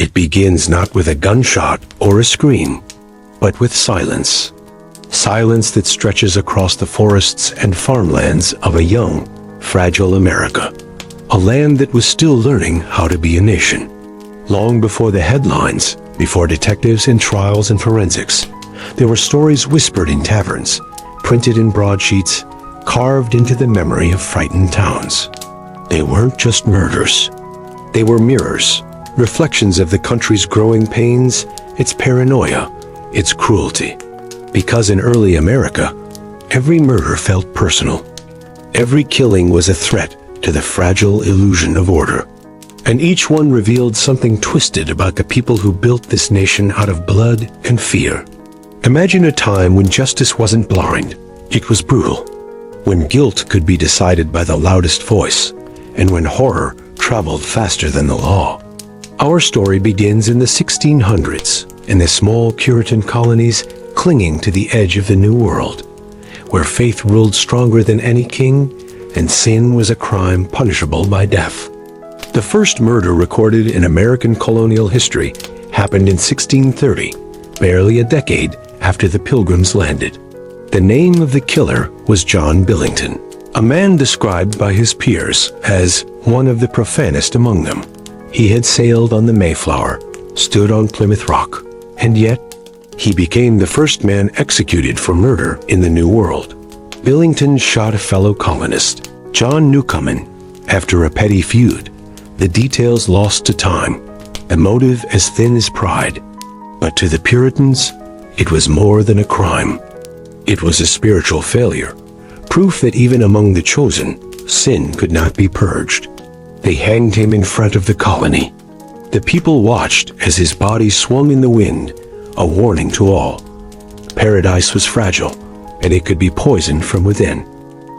It begins not with a gunshot or a scream, but with silence. Silence that stretches across the forests and farmlands of a young, fragile America. A land that was still learning how to be a nation. Long before the headlines, before detectives and trials and forensics, there were stories whispered in taverns, printed in broadsheets, carved into the memory of frightened towns. They weren't just murders. They were mirrors, reflections of the country's growing pains, its paranoia, its cruelty. Because in early America, every murder felt personal. Every killing was a threat to the fragile illusion of order. And each one revealed something twisted about the people who built this nation out of blood and fear. Imagine a time when justice wasn't blind, it was brutal. When guilt could be decided by the loudest voice, and when horror traveled faster than the law. Our story begins in the 1600s, in the small Puritan colonies clinging to the edge of the New World, where faith ruled stronger than any king, and sin was a crime punishable by death. The first murder recorded in American colonial history happened in 1630, barely a decade after the Pilgrims landed. The name of the killer was John Billington, a man described by his peers as one of the profanest among them. He had sailed on the Mayflower, stood on Plymouth Rock, and yet he became the first man executed for murder in the New World. Billington shot a fellow colonist, John Newcomen, after a petty feud, the details lost to time, a motive as thin as pride. But to the Puritans, it was more than a crime. It was a spiritual failure, proof that even among the chosen, sin could not be purged. They hanged him in front of the colony. The people watched as his body swung in the wind, a warning to all. Paradise was fragile, and it could be poisoned from within.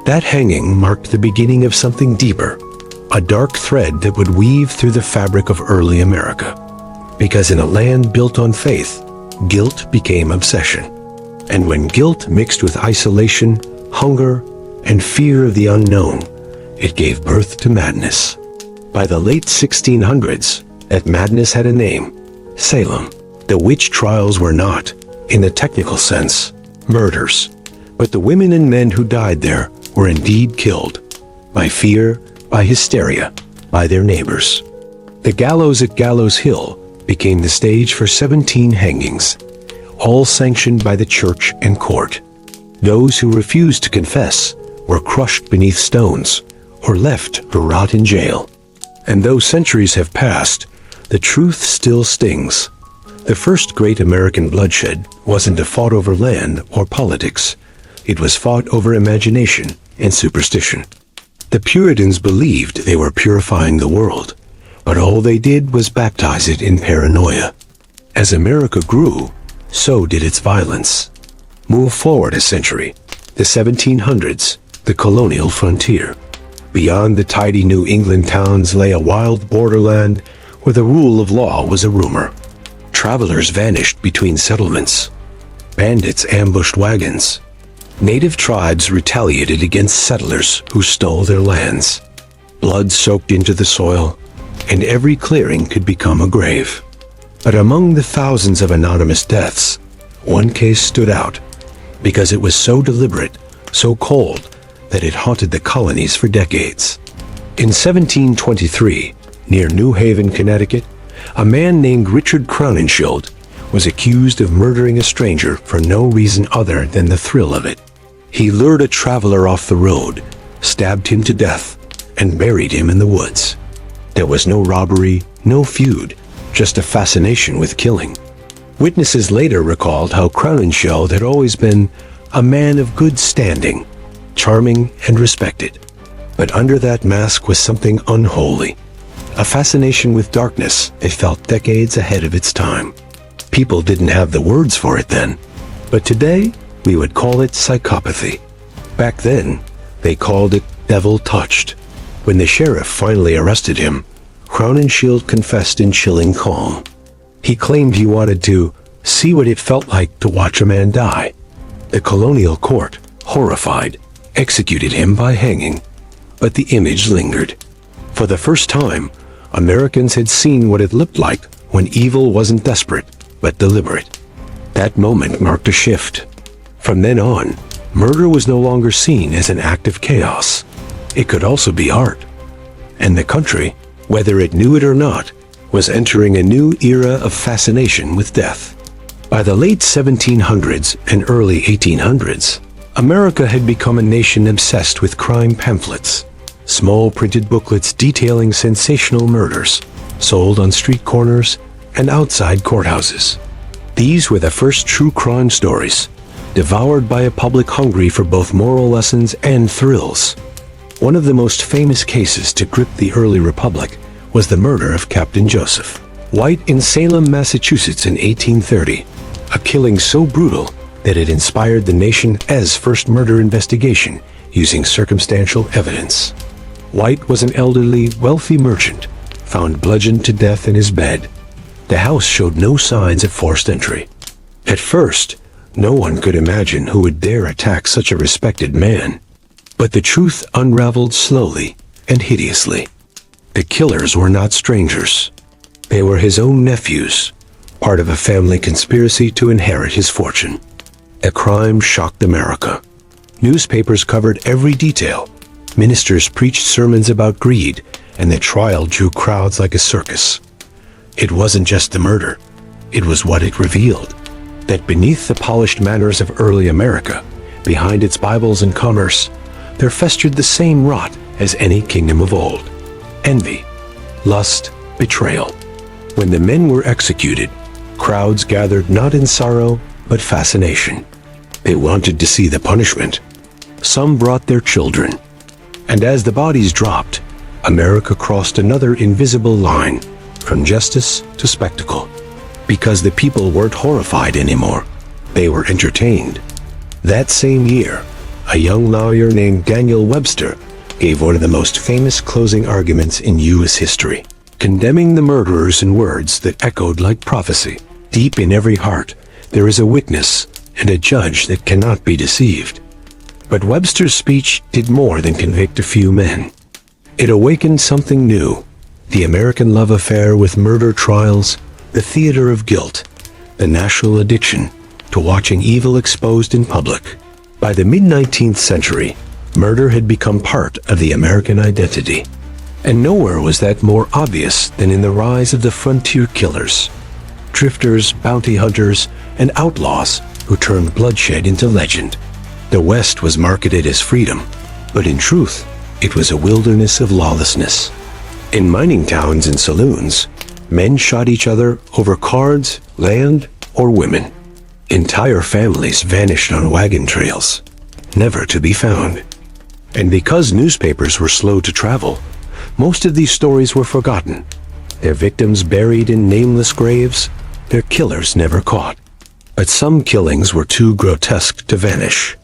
That hanging marked the beginning of something deeper, a dark thread that would weave through the fabric of early America. Because in a land built on faith, guilt became obsession. And when guilt mixed with isolation, hunger, and fear of the unknown, it gave birth to madness. By the late 1600s, that madness had a name: Salem. The witch trials were not, in the technical sense, murders, but the women and men who died there were indeed killed by fear, by hysteria, by their neighbors. The gallows at Gallows Hill became the stage for 17 hangings, all sanctioned by the church and court. Those who refused to confess were crushed beneath stones or left to rot in jail. And though centuries have passed, the truth still stings. The first great American bloodshed wasn't fought over land or politics. It was fought over imagination and superstition. The Puritans believed they were purifying the world, but all they did was baptize it in paranoia. As America grew, so did its violence. Move forward a century, the 1700s, the colonial frontier. Beyond the tidy New England towns lay a wild borderland where the rule of law was a rumor. Travelers vanished between settlements. Bandits ambushed wagons. Native tribes retaliated against settlers who stole their lands. Blood soaked into the soil, and every clearing could become a grave. But among the thousands of anonymous deaths, one case stood out because it was so deliberate, so cold, that it haunted the colonies for decades. In 1723, near New Haven, Connecticut, a man named Richard Crowninshield was accused of murdering a stranger for no reason other than the thrill of it. He lured a traveler off the road, stabbed him to death, and buried him in the woods. There was no robbery, no feud, just a fascination with killing. Witnesses later recalled how Crowninshield had always been a man of good standing, charming and respected. But under that mask was something unholy, a fascination with darkness it felt decades ahead of its time. People didn't have the words for it then, but today we would call it psychopathy. Back then, they called it devil-touched. When the sheriff finally arrested him, Crowninshield confessed in chilling calm. He claimed he wanted to see what it felt like to watch a man die. The colonial court, horrified, executed him by hanging. But the image lingered. For the first time, Americans had seen what it looked like when evil wasn't desperate, but deliberate. That moment marked a shift. From then on, murder was no longer seen as an act of chaos. It could also be art. And the country, whether it knew it or not, was entering a new era of fascination with death. By the late 1700s and early 1800s, America had become a nation obsessed with crime pamphlets, small printed booklets detailing sensational murders, sold on street corners and outside courthouses. These were the first true crime stories, devoured by a public hungry for both moral lessons and thrills. One of the most famous cases to grip the early republic was the murder of Captain Joseph White in Salem, Massachusetts in 1830, a killing so brutal that it inspired the nation's first murder investigation using circumstantial evidence. White was an elderly, wealthy merchant, found bludgeoned to death in his bed. The house showed no signs of forced entry. At first, no one could imagine who would dare attack such a respected man. But the truth unraveled slowly and hideously. The killers were not strangers. They were his own nephews, part of a family conspiracy to inherit his fortune. A crime shocked America. Newspapers covered every detail. Ministers preached sermons about greed, and the trial drew crowds like a circus. It wasn't just the murder. It was what it revealed. That beneath the polished manners of early America, behind its Bibles and commerce, there festered the same rot as any kingdom of old. Envy, lust, betrayal. When the men were executed, crowds gathered not in sorrow, but fascination. They wanted to see the punishment. Some brought their children. And as the bodies dropped, America crossed another invisible line, from justice to spectacle. Because the people weren't horrified anymore. They were entertained. That same year, a young lawyer named Daniel Webster gave one of the most famous closing arguments in U.S. history, condemning the murderers in words that echoed like prophecy. Deep in every heart, there is a witness and a judge that cannot be deceived. But Webster's speech did more than convict a few men. It awakened something new, the American love affair with murder trials, the theater of guilt, the national addiction to watching evil exposed in public. By the mid-19th century, murder had become part of the American identity. And nowhere was that more obvious than in the rise of the frontier killers, drifters, bounty hunters, and outlaws who turned bloodshed into legend. The West was marketed as freedom, but in truth, it was a wilderness of lawlessness. In mining towns and saloons, men shot each other over cards, land, or women. Entire families vanished on wagon trails, never to be found. And because newspapers were slow to travel, most of these stories were forgotten. Their victims buried in nameless graves, their killers never caught. But some killings were too grotesque to vanish.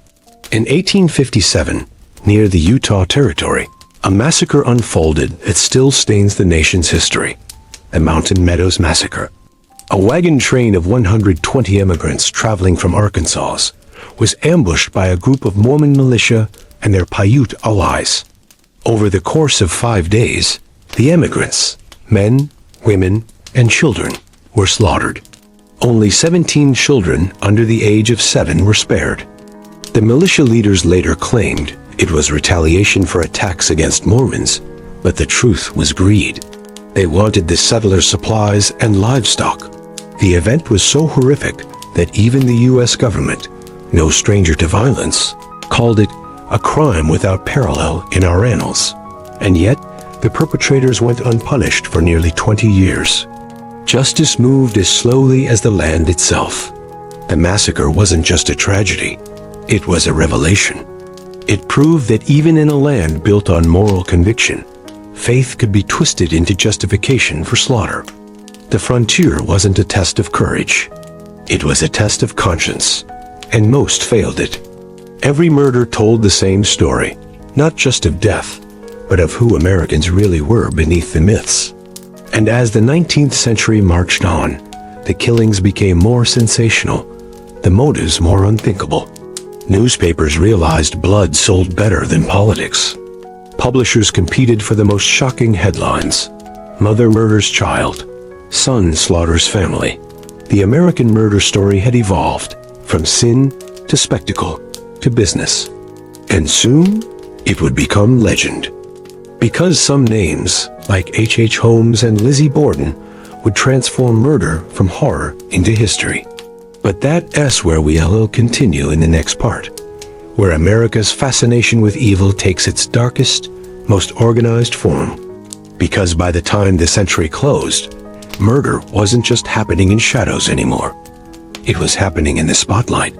In 1857, near the Utah Territory, a massacre unfolded that still stains the nation's history. The Mountain Meadows Massacre. A wagon train of 120 immigrants traveling from Arkansas was ambushed by a group of Mormon militia and their Paiute allies. Over the course of 5 days, the immigrants, men, women, and children, were slaughtered. Only 17 children under the age of 7 were spared. The militia leaders later claimed it was retaliation for attacks against Mormons, but the truth was greed. They wanted the settlers' supplies and livestock. The event was so horrific that even the U.S. government, no stranger to violence, called it a crime without parallel in our annals. And yet, the perpetrators went unpunished for nearly 20 years. Justice moved as slowly as the land itself. The massacre wasn't just a tragedy, it was a revelation. It proved that even in a land built on moral conviction, faith could be twisted into justification for slaughter. The frontier wasn't a test of courage. It was a test of conscience, and most failed it. Every murder told the same story, not just of death, but of who Americans really were beneath the myths. And as the 19th century marched on, the killings became more sensational, the motives more unthinkable. Newspapers realized blood sold better than politics. Publishers competed for the most shocking headlines. Mother murders child, Son slaughters family. The American murder story had evolved from sin to spectacle to business. And soon, it would become legend. Because some names, like H.H. Holmes and Lizzie Borden, would transform murder from horror into history. But that's where we'll continue in the next part, where America's fascination with evil takes its darkest, most organized form. Because by the time the century closed, murder wasn't just happening in shadows anymore. It was happening in the spotlight,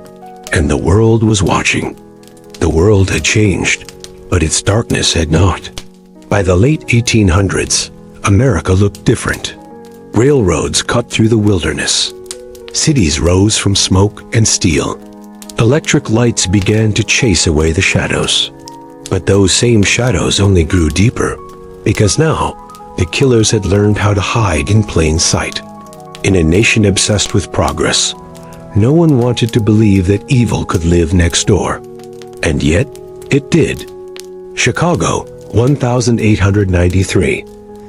and the world was watching. The world had changed, but its darkness had not. By the late 1800s, America looked different. Railroads cut through the wilderness. Cities rose from smoke and steel. Electric lights began to chase away the shadows. But those same shadows only grew deeper, because now, the killers had learned how to hide in plain sight. In a nation obsessed with progress, no one wanted to believe that evil could live next door. And yet, it did. Chicago, 1893.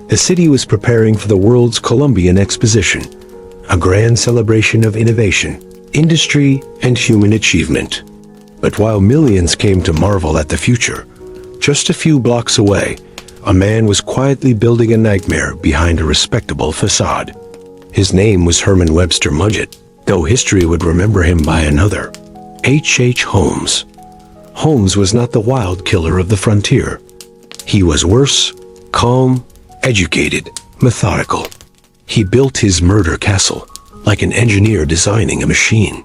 The city was preparing for the world's Columbian Exposition, a grand celebration of innovation, industry, and human achievement. But while millions came to marvel at the future, just a few blocks away, a man was quietly building a nightmare behind a respectable facade. His name was Herman Webster Mudgett, though history would remember him by another, H.H. Holmes. Holmes was not the wild killer of the frontier. He was worse, calm, educated, methodical. He built his murder castle like an engineer designing a machine.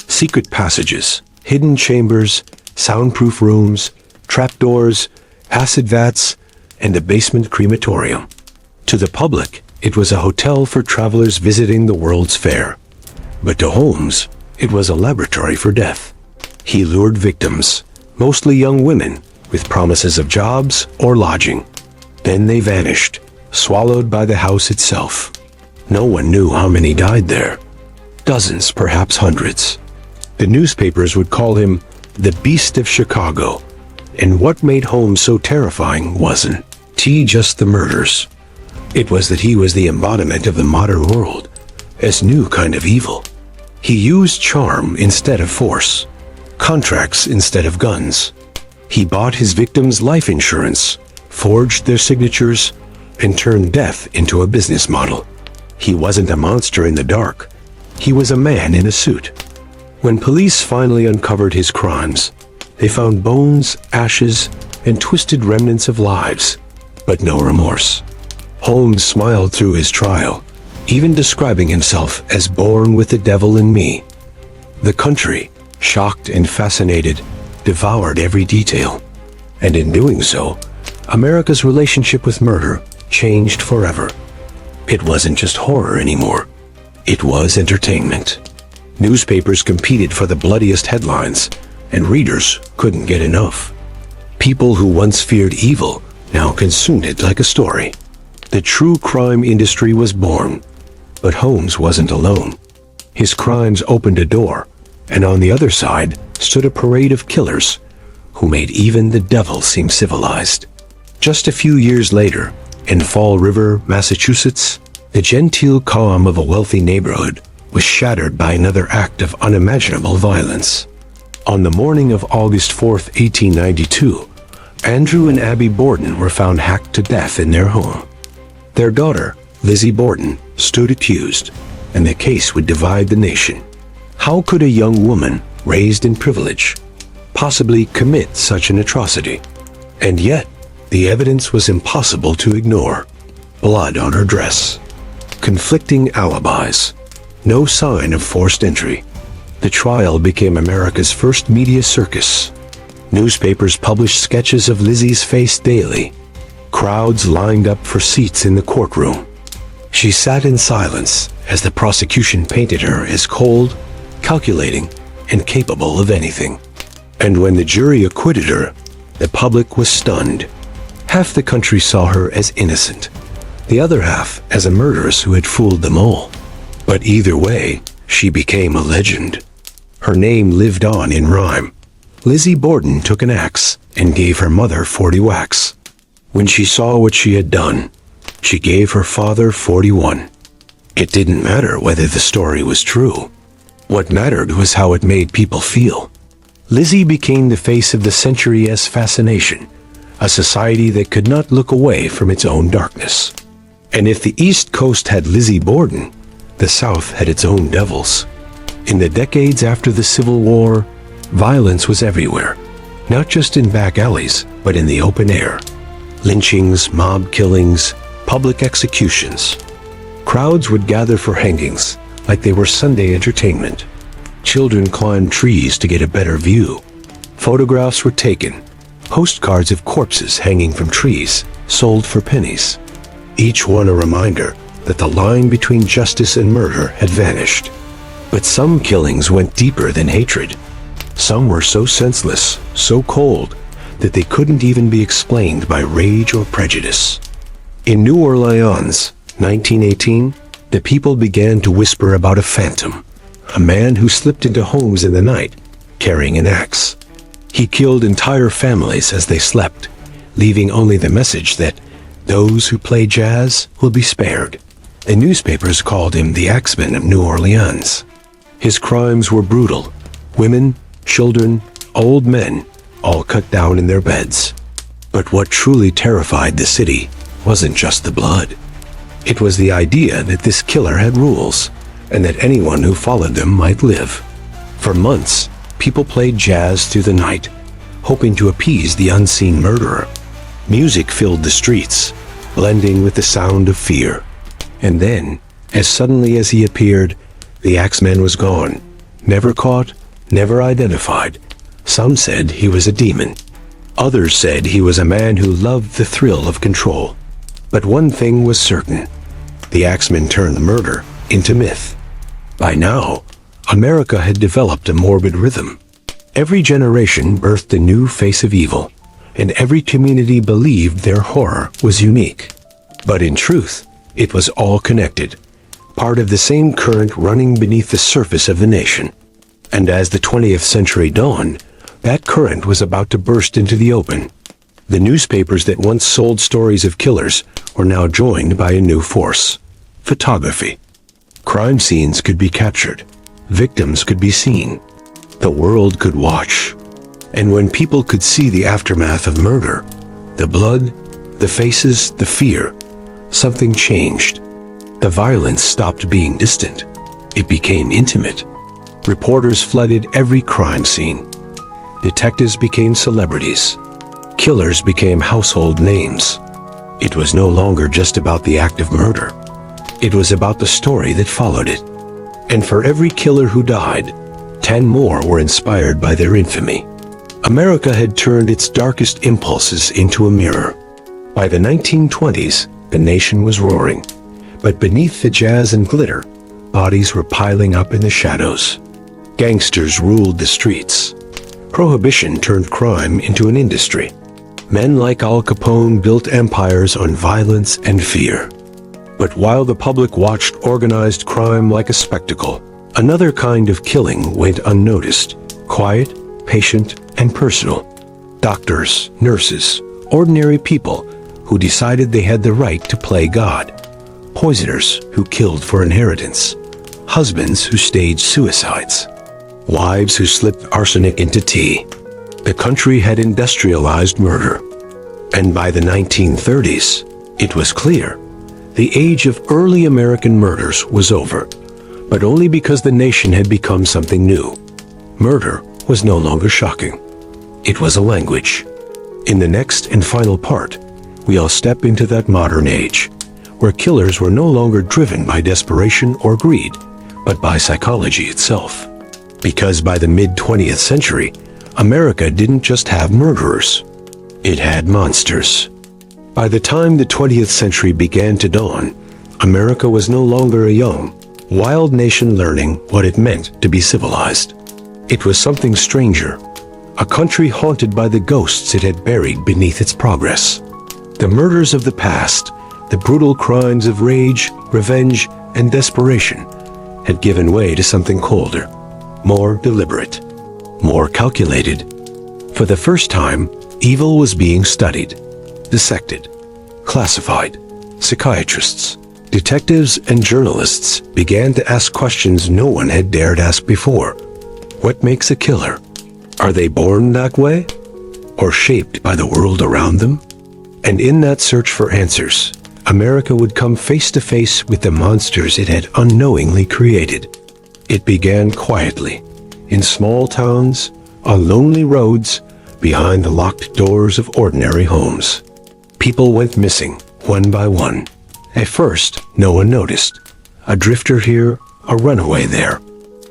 Secret passages, hidden chambers, soundproof rooms, trapdoors, acid vats, and a basement crematorium. To the public, it was a hotel for travelers visiting the World's Fair. But to Holmes, it was a laboratory for death. He lured victims, mostly young women, with promises of jobs or lodging. Then they vanished, swallowed by the house itself. No one knew how many died there. Dozens, perhaps hundreds. The newspapers would call him the Beast of Chicago. And what made Holmes so terrifying wasn't just the murders. It was that he was the embodiment of the modern world, as new kind of evil. He used charm instead of force, contracts instead of guns. He bought his victims' life insurance, forged their signatures, and turned death into a business model. He wasn't a monster in the dark. He was a man in a suit. When police finally uncovered his crimes, they found bones, ashes, and twisted remnants of lives, but no remorse. Holmes smiled through his trial, even describing himself as born with the devil in me. The country, shocked and fascinated, devoured every detail. And in doing so, America's relationship with murder changed forever. It wasn't just horror anymore. It was entertainment. Newspapers competed for the bloodiest headlines, and readers couldn't get enough. People who once feared evil now consumed it like a story. The true crime industry was born, but Holmes wasn't alone. His crimes opened a door, and on the other side stood a parade of killers who made even the devil seem civilized. Just a few years later, in Fall River, Massachusetts, the genteel calm of a wealthy neighborhood was shattered by another act of unimaginable violence. On the morning of August 4th, 1892, Andrew and Abby Borden were found hacked to death in their home. Their daughter, Lizzie Borden, stood accused, and the case would divide the nation. How could a young woman, raised in privilege, possibly commit such an atrocity? And yet, the evidence was impossible to ignore. Blood on her dress, conflicting alibis, no sign of forced entry. The trial became America's first media circus. Newspapers published sketches of Lizzie's face daily. Crowds lined up for seats in the courtroom. She sat in silence as the prosecution painted her as cold, calculating, and capable of anything. And when the jury acquitted her, the public was stunned. Half the country saw her as innocent, the other half as a murderess who had fooled them all. But either way, she became a legend. Her name lived on in rhyme. Lizzie Borden took an axe and gave her mother 40 whacks. When she saw what she had done, she gave her father 41. It didn't matter whether the story was true. What mattered was how it made people feel. Lizzie became the face of the century's fascination, a society that could not look away from its own darkness. And if the East Coast had Lizzie Borden, the South had its own devils. In the decades after the Civil War, violence was everywhere, not just in back alleys, but in the open air. Lynchings, mob killings, public executions. Crowds would gather for hangings, like they were Sunday entertainment. Children climbed trees to get a better view. Photographs were taken, postcards of corpses hanging from trees, sold for pennies. Each one a reminder that the line between justice and murder had vanished. But some killings went deeper than hatred. Some were so senseless, so cold, that they couldn't even be explained by rage or prejudice. In New Orleans, 1918, the people began to whisper about a phantom, a man who slipped into homes in the night, carrying an axe. He killed entire families as they slept, leaving only the message that those who play jazz will be spared. The newspapers called him the Axeman of New Orleans. His crimes were brutal. Women, children, old men, all cut down in their beds. But what truly terrified the city wasn't just the blood. It was the idea that this killer had rules, and that anyone who followed them might live. For months, people played jazz through the night, hoping to appease the unseen murderer. Music filled the streets, blending with the sound of fear. And then, as suddenly as he appeared, the Axeman was gone. Never caught, never identified. Some said he was a demon. Others said he was a man who loved the thrill of control. But one thing was certain. The Axeman turned murder into myth. By now, America had developed a morbid rhythm. Every generation birthed a new face of evil, and every community believed their horror was unique. But in truth, it was all connected, part of the same current running beneath the surface of the nation. And as the 20th century dawned, that current was about to burst into the open. The newspapers that once sold stories of killers were now joined by a new force: photography. Crime scenes could be captured. Victims could be seen. The world could watch. And when people could see the aftermath of murder, the blood, the faces, the fear, something changed. The violence stopped being distant. It became intimate. Reporters flooded every crime scene. Detectives became celebrities. Killers became household names. It was no longer just about the act of murder. It was about the story that followed it. And for every killer who died, 10 more were inspired by their infamy. America had turned its darkest impulses into a mirror. By the 1920s, the nation was roaring. But beneath the jazz and glitter, bodies were piling up in the shadows. Gangsters ruled the streets. Prohibition turned crime into an industry. Men like Al Capone built empires on violence and fear. But while the public watched organized crime like a spectacle, another kind of killing went unnoticed: quiet, patient, and personal. Doctors, nurses, ordinary people who decided they had the right to play God. Poisoners who killed for inheritance. Husbands who staged suicides. Wives who slipped arsenic into tea. The country had industrialized murder. And by the 1930s, it was clear the age of early American murders was over, but only because the nation had become something new. Murder was no longer shocking. It was a language. In the next and final part, we'll step into that modern age, where killers were no longer driven by desperation or greed, but by psychology itself. Because by the mid-20th century, America didn't just have murderers. It had monsters. By the time the 20th century began to dawn, America was no longer a young, wild nation learning what it meant to be civilized. It was something stranger, a country haunted by the ghosts it had buried beneath its progress. The murders of the past, the brutal crimes of rage, revenge, and desperation had given way to something colder, more deliberate, more calculated. For the first time, evil was being studied, dissected, classified. Psychiatrists, Detectives and journalists began to ask questions no one had dared ask before. What makes a killer? Are they born that way? Or shaped by the world around them? And in that search for answers, America would come face to face with the monsters it had unknowingly created. It began quietly, in small towns, on lonely roads, behind the locked doors of ordinary homes. People went missing, one by one. At first, no one noticed. A drifter here, a runaway there.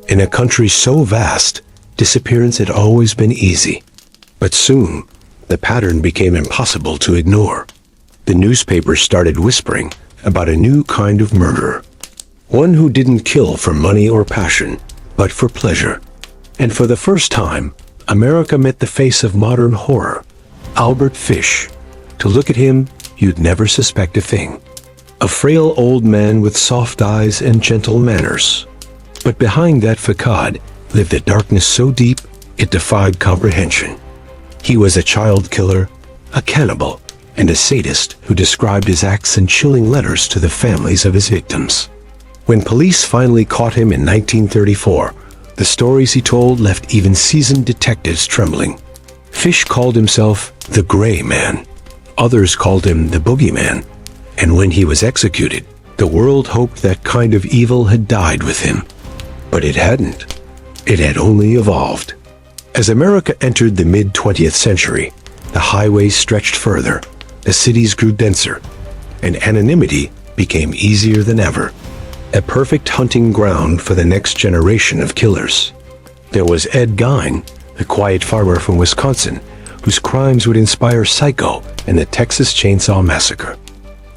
In a country so vast, disappearance had always been easy. But soon, the pattern became impossible to ignore. The newspapers started whispering about a new kind of murderer. One who didn't kill for money or passion, but for pleasure. And for the first time, America met the face of modern horror, Albert Fish. To look at him, you'd never suspect a thing. A frail old man with soft eyes and gentle manners. But behind that facade lived a darkness so deep, it defied comprehension. He was a child killer, a cannibal, and a sadist who described his acts in chilling letters to the families of his victims. When police finally caught him in 1934, the stories he told left even seasoned detectives trembling. Fish called himself the Gray Man. Others called him the Boogeyman. And when he was executed, the world hoped that kind of evil had died with him. But it hadn't. It had only evolved. As America entered the mid-20th century, the highways stretched further, the cities grew denser, and anonymity became easier than ever. A perfect hunting ground for the next generation of killers. There was Ed Gein, the quiet farmer from Wisconsin, whose crimes would inspire Psycho and the Texas Chainsaw Massacre.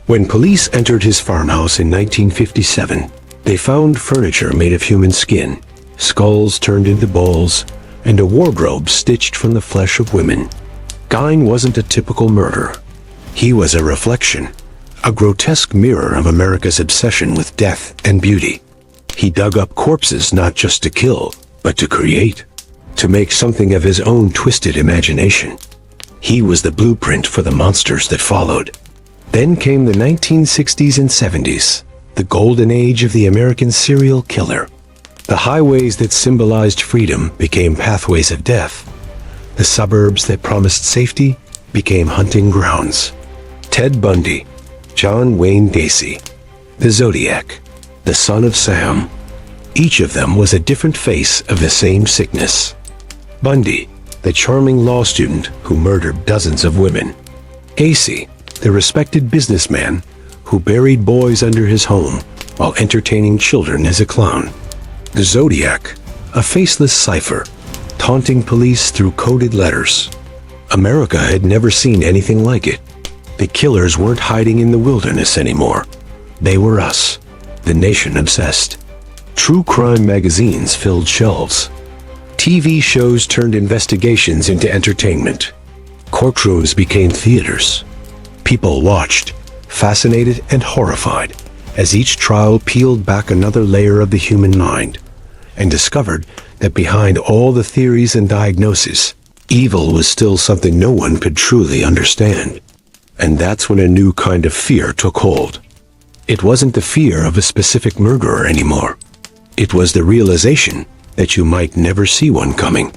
When police entered his farmhouse in 1957, they found furniture made of human skin, skulls turned into bowls, and a wardrobe stitched from the flesh of women. Gein wasn't a typical murderer. He was a reflection, a grotesque mirror of America's obsession with death and beauty. He dug up corpses not just to kill, but to create, to make something of his own twisted imagination. He was the blueprint for the monsters that followed. Then came the 1960s and 70s, the golden age of the American serial killer. The highways that symbolized freedom became pathways of death. The suburbs that promised safety became hunting grounds. Ted Bundy, John Wayne Gacy, the Zodiac, the Son of Sam. Each of them was a different face of the same sickness. Bundy, the charming law student who murdered dozens of women. Gacy, the respected businessman who buried boys under his home while entertaining children as a clown. The Zodiac, a faceless cipher, taunting police through coded letters. America had never seen anything like it. The killers weren't hiding in the wilderness anymore. They were us, the nation obsessed. True crime magazines filled shelves. TV shows turned investigations into entertainment. Courtrooms became theaters. People watched, fascinated and horrified, as each trial peeled back another layer of the human mind, and discovered that behind all the theories and diagnoses, evil was still something no one could truly understand. And that's when a new kind of fear took hold. It wasn't the fear of a specific murderer anymore. It was the realization that you might never see one coming.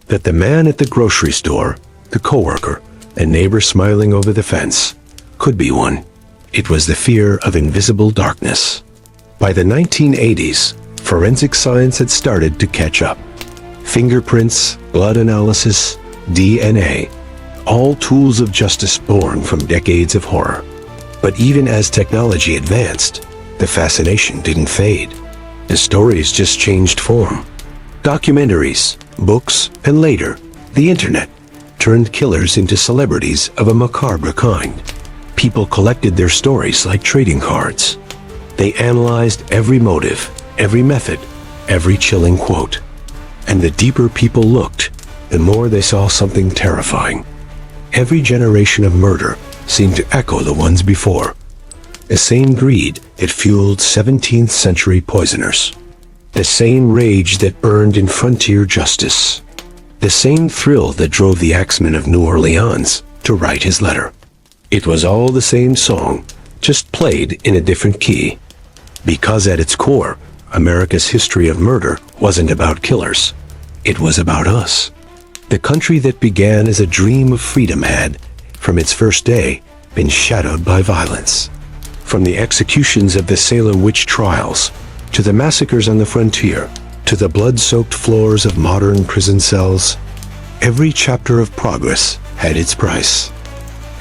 That the man at the grocery store, the coworker, and neighbor smiling over the fence, could be one. It was the fear of invisible darkness. By the 1980s, forensic science had started to catch up. Fingerprints, blood analysis, DNA, all tools of justice born from decades of horror. But even as technology advanced, the fascination didn't fade. The stories just changed form. Documentaries, books, and later, the internet turned killers into celebrities of a macabre kind. People collected their stories like trading cards. They analyzed every motive, every method, every chilling quote. And the deeper people looked, the more they saw something terrifying. Every generation of murder seemed to echo the ones before. The same greed that fueled 17th century poisoners. The same rage that burned in frontier justice. The same thrill that drove the axeman of New Orleans to write his letter. It was all the same song, just played in a different key. Because at its core, America's history of murder wasn't about killers. It was about us. The country that began as a dream of freedom had, from its first day, been shadowed by violence. From the executions of the Salem witch trials, to the massacres on the frontier, to the blood-soaked floors of modern prison cells, every chapter of progress had its price.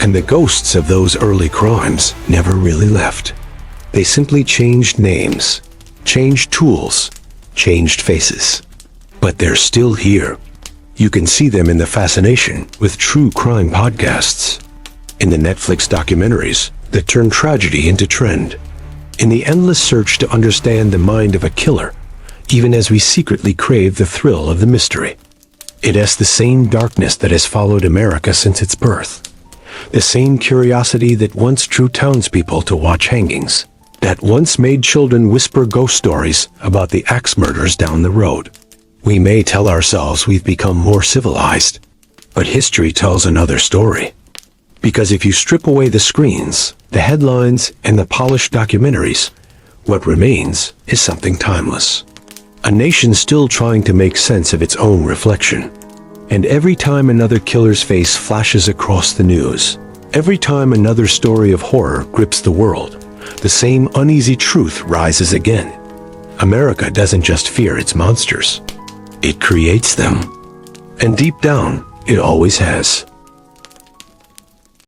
And the ghosts of those early crimes never really left. They simply changed names, changed tools, changed faces. But they're still here. You can see them in the fascination with true crime podcasts, in the Netflix documentaries that turn tragedy into trend, in the endless search to understand the mind of a killer, even as we secretly crave the thrill of the mystery. It has the same darkness that has followed America since its birth, the same curiosity that once drew townspeople to watch hangings, that once made children whisper ghost stories about the axe murders down the road. We may tell ourselves we've become more civilized, but history tells another story. Because if you strip away the screens, the headlines, and the polished documentaries, what remains is something timeless. A nation still trying to make sense of its own reflection. And every time another killer's face flashes across the news, every time another story of horror grips the world, the same uneasy truth rises again. America doesn't just fear its monsters. It creates them. And deep down, it always has.